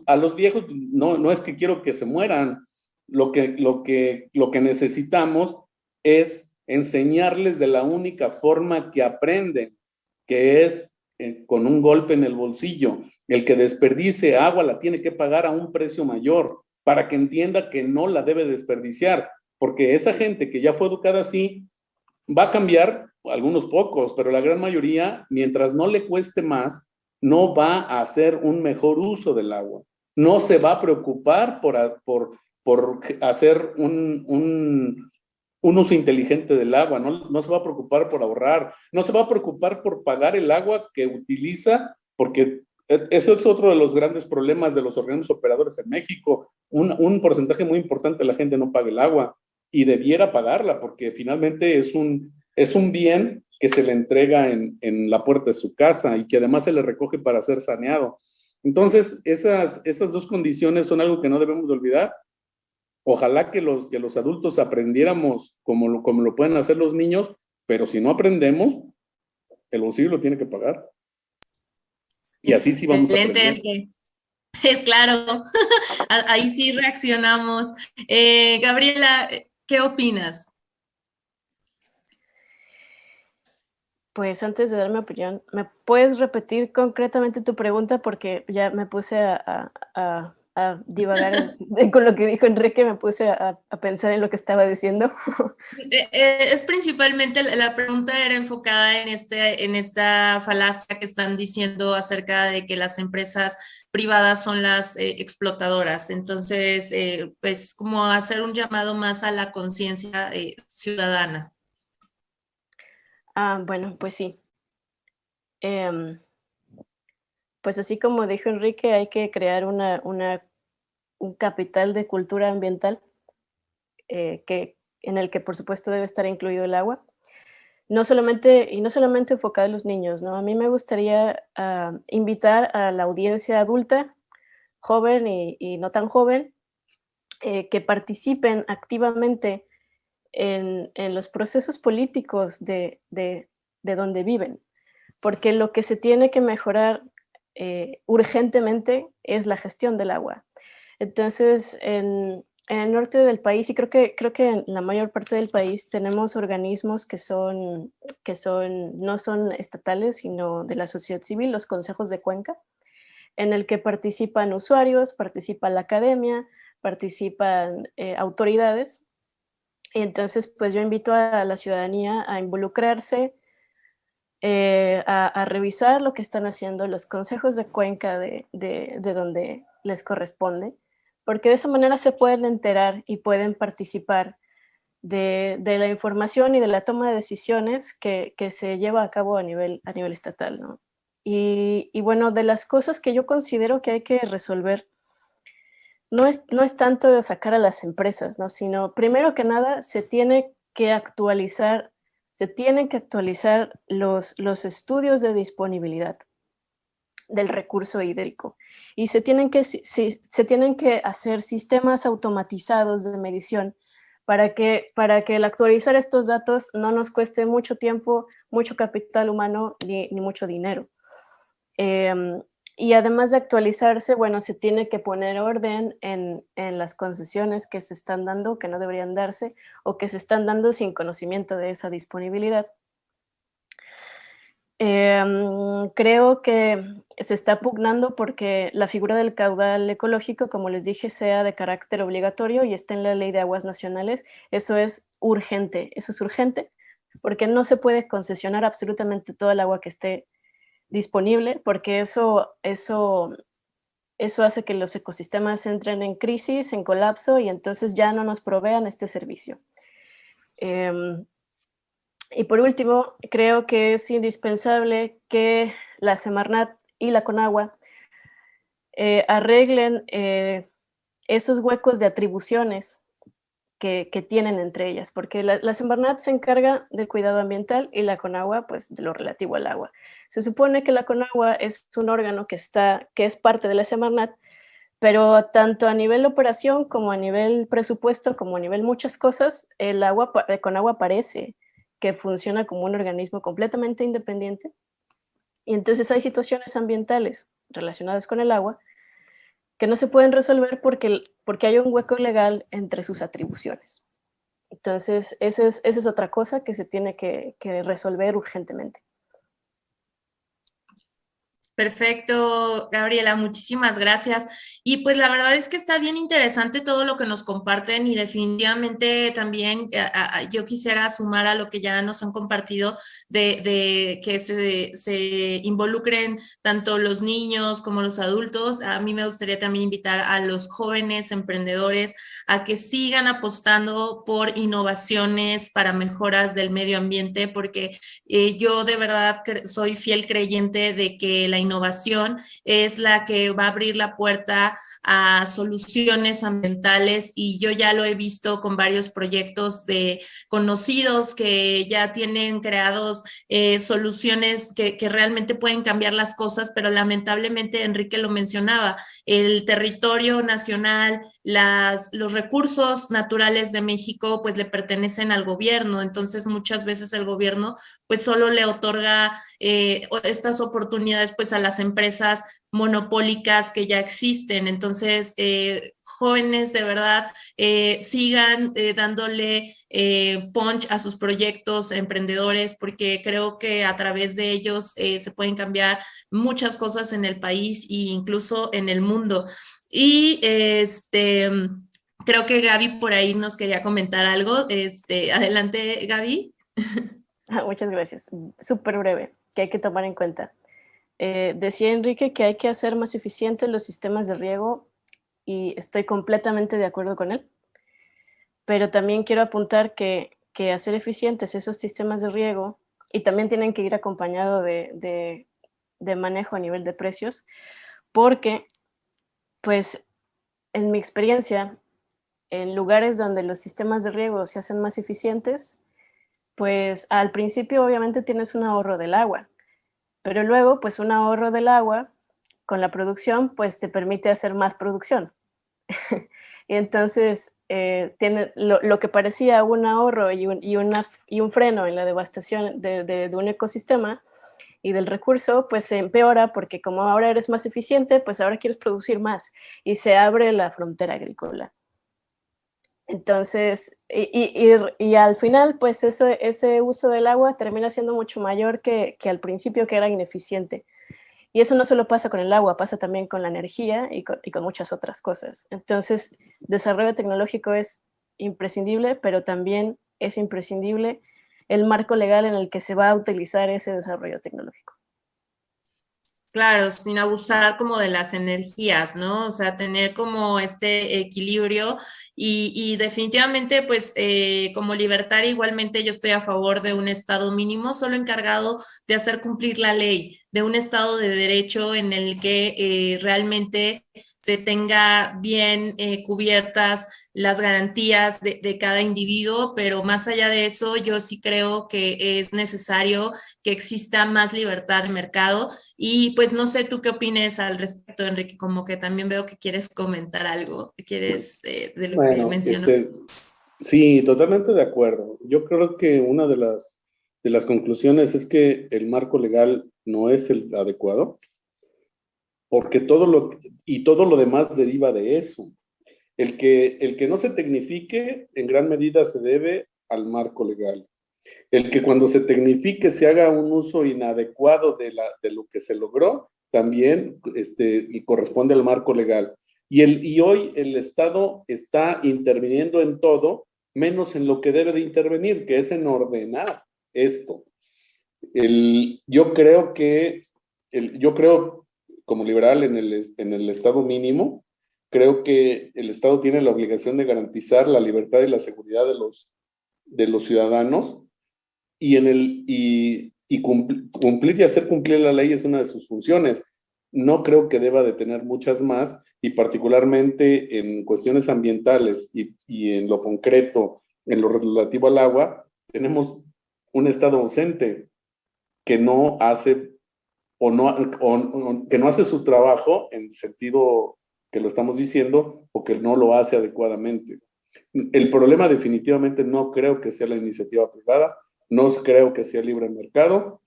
A los viejos no es que quiero que se mueran, lo que necesitamos es enseñarles de la única forma que aprenden, que es con un golpe en el bolsillo. El que desperdicie agua la tiene que pagar a un precio mayor para que entienda que no la debe desperdiciar, porque esa gente que ya fue educada así va a cambiar, algunos pocos, pero la gran mayoría, mientras no le cueste más, no va a hacer un mejor uso del agua. No se va a preocupar por hacer un uso inteligente del agua, no se va a preocupar por ahorrar, no se va a preocupar por pagar el agua que utiliza, porque eso es otro de los grandes problemas de los organismos operadores en México. Un porcentaje muy importante de la gente no paga el agua y debiera pagarla, porque finalmente es un bien que se le entrega en la puerta de su casa y que además se le recoge para ser saneado. Entonces, esas dos condiciones son algo que no debemos de olvidar. Ojalá que los adultos aprendiéramos como lo pueden hacer los niños, pero si no aprendemos, el bolsillo lo tiene que pagar. Y así sí vamos a aprender. Claro, ahí sí reaccionamos. Gabriela, ¿qué opinas? Pues antes de dar mi opinión, ¿me puedes repetir concretamente tu pregunta? Porque ya me puse a divagar con lo que dijo Enrique, me puse a pensar en lo que estaba diciendo. Es principalmente, la pregunta era enfocada en esta falacia que están diciendo acerca de que las empresas privadas son las explotadoras. Entonces, pues como hacer un llamado más a la conciencia ciudadana. Bueno, pues sí. Em, pues así como dijo Enrique, hay que crear un capital de cultura ambiental en el que por supuesto debe estar incluido el agua. No solamente, y no solamente enfocado en los niños, ¿no? A mí me gustaría invitar a la audiencia adulta, joven y no tan joven, que participen activamente en los procesos políticos de donde viven, porque lo que se tiene que mejorar urgentemente es la gestión del agua. Entonces, en el norte del país, y creo que en la mayor parte del país tenemos organismos no son estatales, sino de la sociedad civil, los consejos de cuenca, en el que participan usuarios, participa la academia, participan autoridades. Y entonces, pues yo invito a la ciudadanía a involucrarse, a revisar lo que están haciendo los consejos de cuenca de donde les corresponde, porque de esa manera se pueden enterar y pueden participar de la información y de la toma de decisiones que se lleva a cabo a nivel estatal, ¿no? Y bueno, de las cosas que yo considero que hay que resolver, no es tanto de sacar a las empresas, ¿no? Sino, primero que nada, se tienen que actualizar los estudios de disponibilidad del recurso hídrico y se tienen que hacer sistemas automatizados de medición para que el actualizar estos datos no nos cueste mucho tiempo, mucho capital humano ni mucho dinero. Y además de actualizarse, bueno, se tiene que poner orden en las concesiones que se están dando, que no deberían darse, o que se están dando sin conocimiento de esa disponibilidad. Creo que se está pugnando porque la figura del caudal ecológico, como les dije, sea de carácter obligatorio y está en la Ley de Aguas Nacionales. Eso es urgente, porque no se puede concesionar absolutamente todo el agua que esté disponible, porque eso hace que los ecosistemas entren en crisis, en colapso, y entonces ya no nos provean este servicio. Y por último, creo que es indispensable que la Semarnat y la Conagua arreglen esos huecos de atribuciones que tienen entre ellas, porque la Semarnat se encarga del cuidado ambiental y la Conagua, pues, de lo relativo al agua. Se supone que la Conagua es un órgano que es parte de la Semarnat, pero tanto a nivel operación como a nivel presupuesto, como a nivel muchas cosas, Conagua parece que funciona como un organismo completamente independiente, y entonces hay situaciones ambientales relacionadas con el agua que no se pueden resolver porque hay un hueco legal entre sus atribuciones. Entonces, esa es otra cosa que se tiene que resolver urgentemente. Perfecto, Gabriela, muchísimas gracias. Y pues la verdad es que está bien interesante todo lo que nos comparten y definitivamente también yo quisiera sumar a lo que ya nos han compartido de que se involucren tanto los niños como los adultos. A mí me gustaría también invitar a los jóvenes emprendedores a que sigan apostando por innovaciones para mejoras del medio ambiente, porque yo de verdad soy fiel creyente de que la innovación es la que va a abrir la puerta a soluciones ambientales, y yo ya lo he visto con varios proyectos de conocidos que ya tienen creados soluciones que realmente pueden cambiar las cosas, pero lamentablemente Enrique lo mencionaba, el territorio nacional, los recursos naturales de México pues le pertenecen al gobierno, entonces muchas veces el gobierno pues solo le otorga estas oportunidades pues a las empresas monopólicas que ya existen. Entonces, jóvenes de verdad sigan dándole punch a sus proyectos emprendedores, porque creo que a través de ellos se pueden cambiar muchas cosas en el país e incluso en el mundo. Y creo que Gaby por ahí nos quería comentar algo. Adelante, Gaby. Muchas gracias. Súper breve, que hay que tomar en cuenta. Decía Enrique que hay que hacer más eficientes los sistemas de riego y estoy completamente de acuerdo con él, pero también quiero apuntar que hacer eficientes esos sistemas de riego y también tienen que ir acompañado de manejo a nivel de precios, porque pues en mi experiencia, en lugares donde los sistemas de riego se hacen más eficientes, pues al principio obviamente tienes un ahorro del agua, pero luego pues un ahorro del agua con la producción pues te permite hacer más producción. Y entonces tiene lo que parecía un ahorro y un freno en la devastación de un ecosistema y del recurso, pues se empeora porque como ahora eres más eficiente, pues ahora quieres producir más y se abre la frontera agrícola. Entonces, y al final, pues ese uso del agua termina siendo mucho mayor que al principio, que era ineficiente. Y eso no solo pasa con el agua, pasa también con la energía y con muchas otras cosas. Entonces, desarrollo tecnológico es imprescindible, pero también es imprescindible el marco legal en el que se va a utilizar ese desarrollo tecnológico. Claro, sin abusar como de las energías, ¿no? O sea, tener como este equilibrio y definitivamente, pues como libertaria igualmente yo estoy a favor de un estado mínimo, solo encargado de hacer cumplir la ley, de un estado de derecho en el que realmente se tenga bien cubiertas las garantías de cada individuo, pero más allá de eso, yo sí creo que es necesario que exista más libertad de mercado. Y pues no sé tú qué opines al respecto, Enrique, como que también veo que quieres comentar algo, quieres de lo que Bueno, mencionó. sí, totalmente de acuerdo. Yo creo que una de las conclusiones es que el marco legal no es el adecuado, porque todo lo demás deriva de eso. El que no se tecnifique en gran medida se debe al marco legal. El que cuando se tecnifique se haga un uso inadecuado de lo que se logró, también y corresponde al marco legal. Y hoy el Estado está interviniendo en todo, menos en lo que debe de intervenir, que es en ordenar esto. Yo creo como liberal en el Estado mínimo, creo que el Estado tiene la obligación de garantizar la libertad y la seguridad de los ciudadanos y cumplir y hacer cumplir la ley es una de sus funciones. No creo que deba de tener muchas más y particularmente en cuestiones ambientales y en lo concreto, en lo relativo al agua, tenemos un Estado ausente que no hace que no hace su trabajo en el sentido que lo estamos diciendo o que no lo hace adecuadamente. El problema definitivamente no creo que sea la iniciativa privada, no creo que sea libre mercado.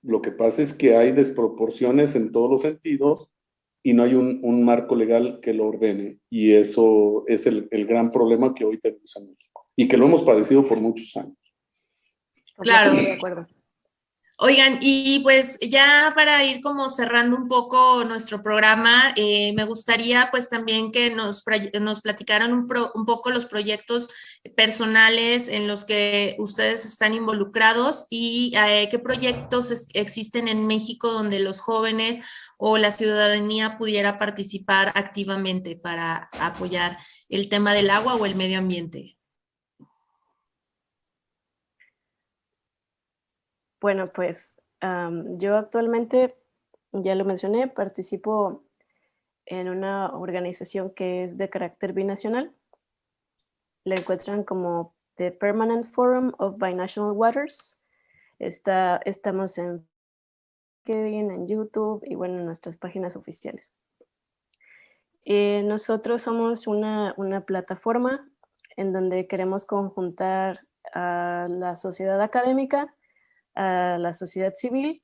Lo que pasa es que hay desproporciones en todos los sentidos y no hay un marco legal que lo ordene. Y eso es el gran problema que hoy tenemos en México y que lo hemos padecido por muchos años. Claro. De acuerdo. Oigan, y pues ya para ir como cerrando un poco nuestro programa, me gustaría pues también que nos platicaran un poco los proyectos personales en los que ustedes están involucrados y qué proyectos existen en México donde los jóvenes o la ciudadanía pudiera participar activamente para apoyar el tema del agua o el medio ambiente. Bueno, pues yo actualmente, ya lo mencioné, participo en una organización que es de carácter binacional. La encuentran como The Permanent Forum of Binational Waters. Estamos en LinkedIn, en YouTube y bueno, en nuestras páginas oficiales. Nosotros somos una plataforma en donde queremos conjuntar a la sociedad académica, a la sociedad civil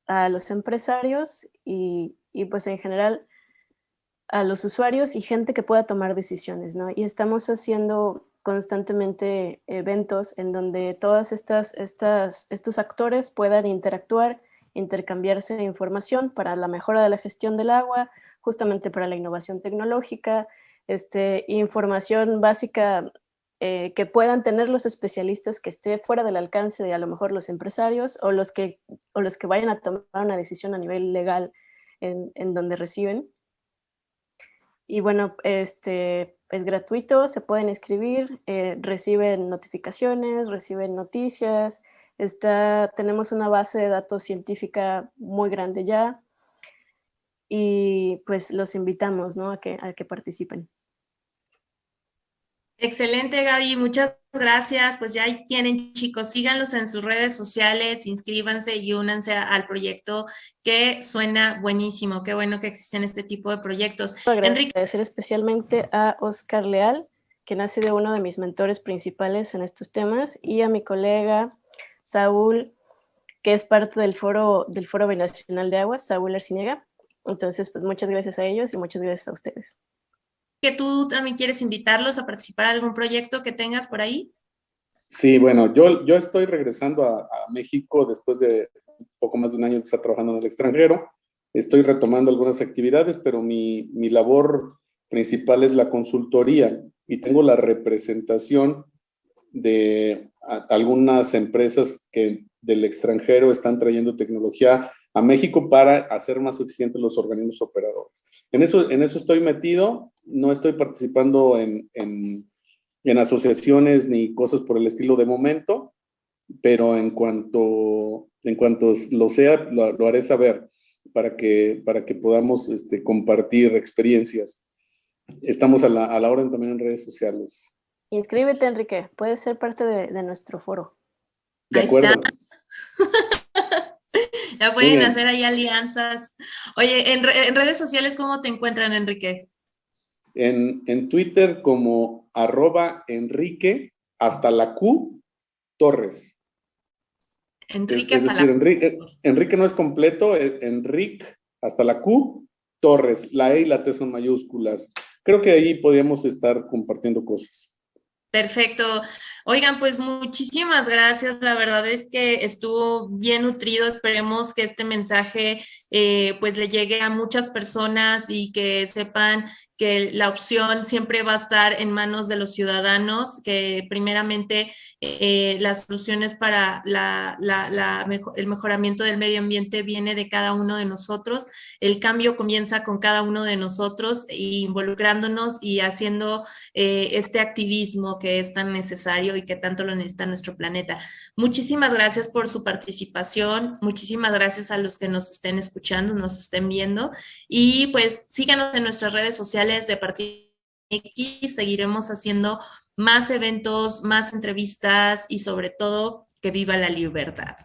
a los empresarios y pues en general a los usuarios y gente que pueda tomar decisiones, ¿no? Y estamos haciendo constantemente eventos en donde todos estos actores puedan interactuar, intercambiarse información para la mejora de la gestión del agua, justamente para la innovación tecnológica, información básica que puedan tener los especialistas, que esté fuera del alcance de a lo mejor los empresarios o los que vayan a tomar una decisión a nivel legal en donde reciben. Y bueno, es gratuito, se pueden inscribir, reciben notificaciones, reciben noticias, tenemos una base de datos científica muy grande ya y pues los invitamos, ¿no? a que participen. Excelente, Gaby, muchas gracias. Pues ya ahí tienen, chicos, síganlos en sus redes sociales, inscríbanse y únanse al proyecto que suena buenísimo. Qué bueno que existen este tipo de proyectos. Agradecer especialmente a Oscar Leal, que nace de uno de mis mentores principales en estos temas, y a mi colega Saúl, que es parte del Foro Binacional de Aguas, Saúl Arciniega. Entonces, pues muchas gracias a ellos y muchas gracias a ustedes. ¿Que tú también quieres invitarlos a participar en algún proyecto que tengas por ahí? Sí, bueno, yo estoy regresando a México después de un poco más de un año de estar trabajando en el extranjero. Estoy retomando algunas actividades, pero mi labor principal es la consultoría y tengo la representación de algunas empresas que del extranjero están trayendo tecnología a México para hacer más eficientes los organismos operadores. En eso estoy metido, no estoy participando en asociaciones ni cosas por el estilo de momento, pero en cuanto lo sea, lo haré saber para que podamos compartir experiencias. Estamos a la orden también en redes sociales. Inscríbete, Enrique, puedes ser parte de nuestro foro. De acuerdo. Ahí está. Ya pueden hacer ahí alianzas. Oye, en redes sociales, ¿cómo te encuentran, Enrique? En Twitter como @Enrique hasta la Q Torres. Enrique es decir, Enrique no es completo, Enrique hasta la Q Torres. La E y la T son mayúsculas. Creo que ahí podríamos estar compartiendo cosas. Perfecto. Oigan, pues muchísimas gracias. La verdad es que estuvo bien nutrido. Esperemos que este mensaje pues le llegue a muchas personas y que sepan que la opción siempre va a estar en manos de los ciudadanos, que primeramente las soluciones para el mejoramiento del medio ambiente viene de cada uno de nosotros. El cambio comienza con cada uno de nosotros, involucrándonos y haciendo este activismo que es tan necesario y que tanto lo necesita nuestro planeta. Muchísimas gracias por su participación, muchísimas gracias a los que nos estén escuchando, nos estén viendo, y pues síganos en nuestras redes sociales de Partido X, seguiremos haciendo más eventos, más entrevistas y sobre todo que viva la libertad.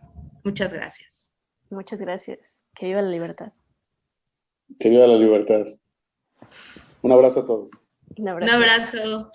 Muchas gracias. Muchas gracias. Que viva la libertad. Que viva la libertad. Un abrazo a todos. Un abrazo. Un abrazo.